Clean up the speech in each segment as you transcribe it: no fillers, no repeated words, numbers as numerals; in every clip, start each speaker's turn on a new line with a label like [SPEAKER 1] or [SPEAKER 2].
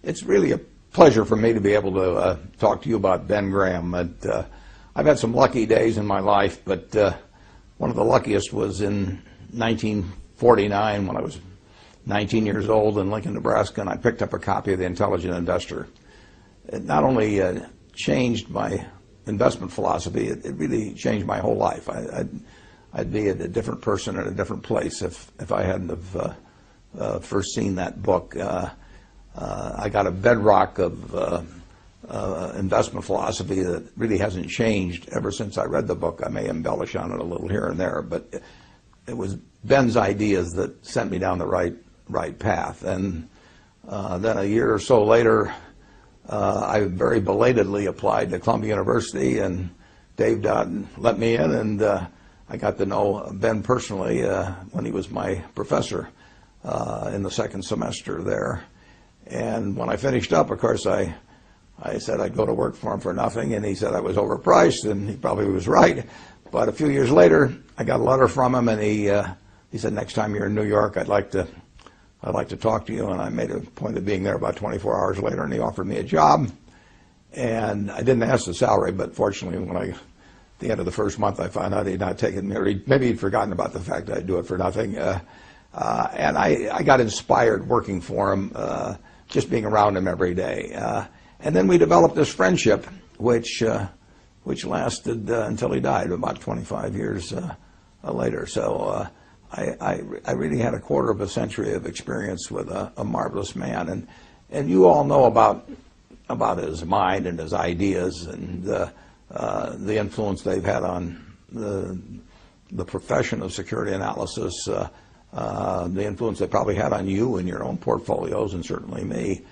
[SPEAKER 1] It's really a pleasure for me to be able to talk to you about Ben Graham. I've had some lucky days in my life, but one of the luckiest was in 1949 when I was 19 years old in Lincoln, Nebraska, and I picked up a copy of The Intelligent Investor. It not only changed my investment philosophy, it really changed my whole life. I'd be a different person in a different place if I hadn't have first seen that book. I got a bedrock of investment philosophy that really hasn't changed ever since I read the book. I may embellish on it a little here and there, but it was Ben's ideas that sent me down the right path. And then a year or so later, I very belatedly applied to Columbia University, and Dave Dodd let me in, and I got to know Ben personally when he was my professor in the second semester there. And when I finished up, of course, I said I'd go to work for him for nothing, and he said I was overpriced, and he probably was right. But a few years later, I got a letter from him, and he said, next time you're in New York, I'd like to talk to you. And I made a point of being there about 24 hours later, and he offered me a job. And I didn't ask the salary, but fortunately, at the end of the first month, I found out he'd not taken me, or maybe he'd forgotten about the fact that I'd do it for nothing. And I got inspired working for him, just being around him every day. And then we developed this friendship, which lasted until he died about 25 years later. So I really had a quarter of a century of experience with a marvelous man. And you all know about his mind and his ideas and the influence they've had on the profession of security analysis, the influence they probably had on you and your own portfolios, and certainly me.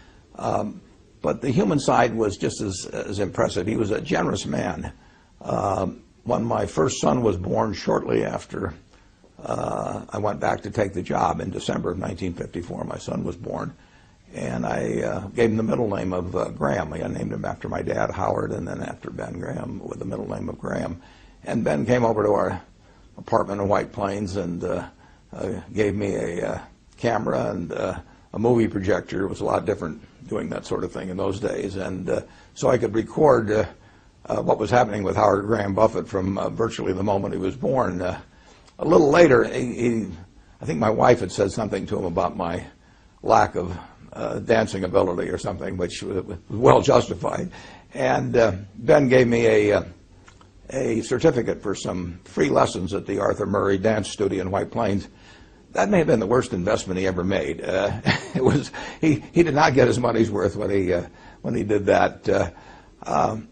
[SPEAKER 1] But the human side was just as impressive. He was a generous man. When my first son was born, shortly after I went back to take the job in December of 1954, my son was born, and I gave him the middle name of Graham. I named him after my dad, Howard, and then after Ben Graham with the middle name of Graham. And Ben came over to our apartment in White Plains and gave me a camera and a movie projector. It was a lot different doing that sort of thing in those days. And so I could record what was happening with Howard Graham Buffett from virtually the moment he was born. A little later, I think my wife had said something to him about my lack of dancing ability or something, which was well justified. And Ben gave me a certificate for some free lessons at the Arthur Murray Dance Studio in White Plains. That may have been the worst investment he ever made. He did not get his money's worth when he did that.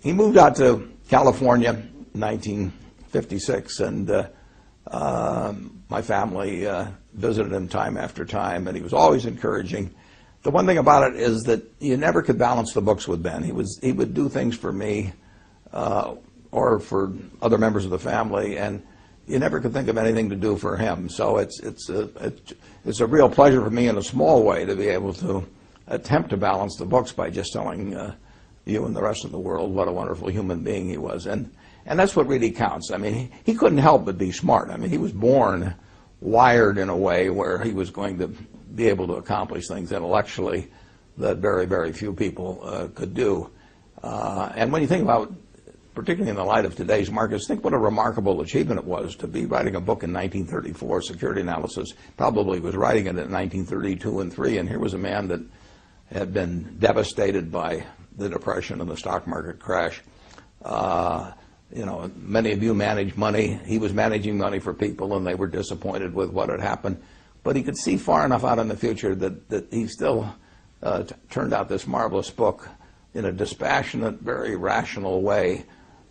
[SPEAKER 1] He moved out to California in 1956, and my family visited him time after time, and he was always encouraging. The one thing about it is that you never could balance the books with Ben. He would do things for me or for other members of the family, and you never could think of anything to do for him. So it's a real pleasure for me in a small way to be able to attempt to balance the books by just telling you and the rest of the world what a wonderful human being he was. And that's what really counts. I mean, he couldn't help but be smart. I mean, he was born wired in a way where he was going to be able to accomplish things intellectually that very, very few people could do. And when you think about, particularly in the light of today's markets, think what a remarkable achievement it was to be writing a book in 1934, security analysis. Probably was writing it in 1932 and 3, and here was a man that had been devastated by the Depression and the stock market crash. Many of you manage money. He was managing money for people, and they were disappointed with what had happened. But he could see far enough out in the future that he still turned out this marvelous book in a dispassionate, very rational way,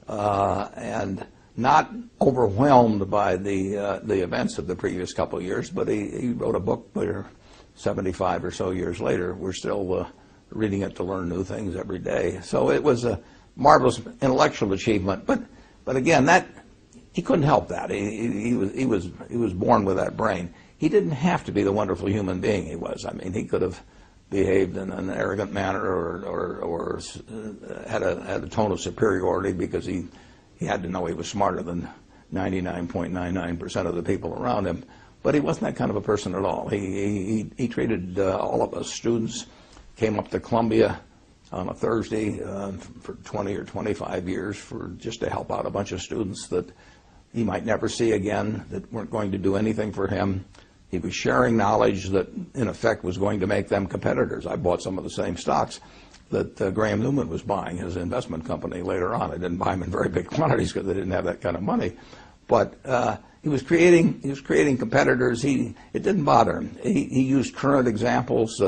[SPEAKER 1] and not overwhelmed by the events of the previous couple of years. But he wrote a book where 75 or so years later, we're still reading it to learn new things every day. So it was a marvelous intellectual achievement. But again, that he couldn't help that. He was born with that brain. He didn't have to be the wonderful human being he was. I mean, he could have behaved in an arrogant manner or had a tone of superiority because he had to know he was smarter than 99.99% of the people around him. But he wasn't that kind of a person at all. He treated all of us students came up to Columbia on a Thursday for 20 or 25 years just to help out a bunch of students that he might never see again, that weren't going to do anything for him. He was sharing knowledge that, in effect, was going to make them competitors. I bought some of the same stocks that Graham Newman was buying, his investment company, later on. I didn't buy them in very big quantities because they didn't have that kind of money. But he was creating competitors. It didn't bother him. He used current examples.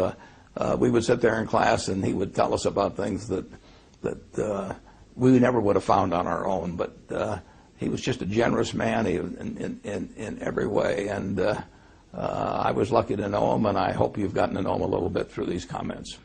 [SPEAKER 1] We would sit there in class, and he would tell us about things that we never would have found on our own. But he was just a generous man in every way, and I was lucky to know him, and I hope you've gotten to know him a little bit through these comments.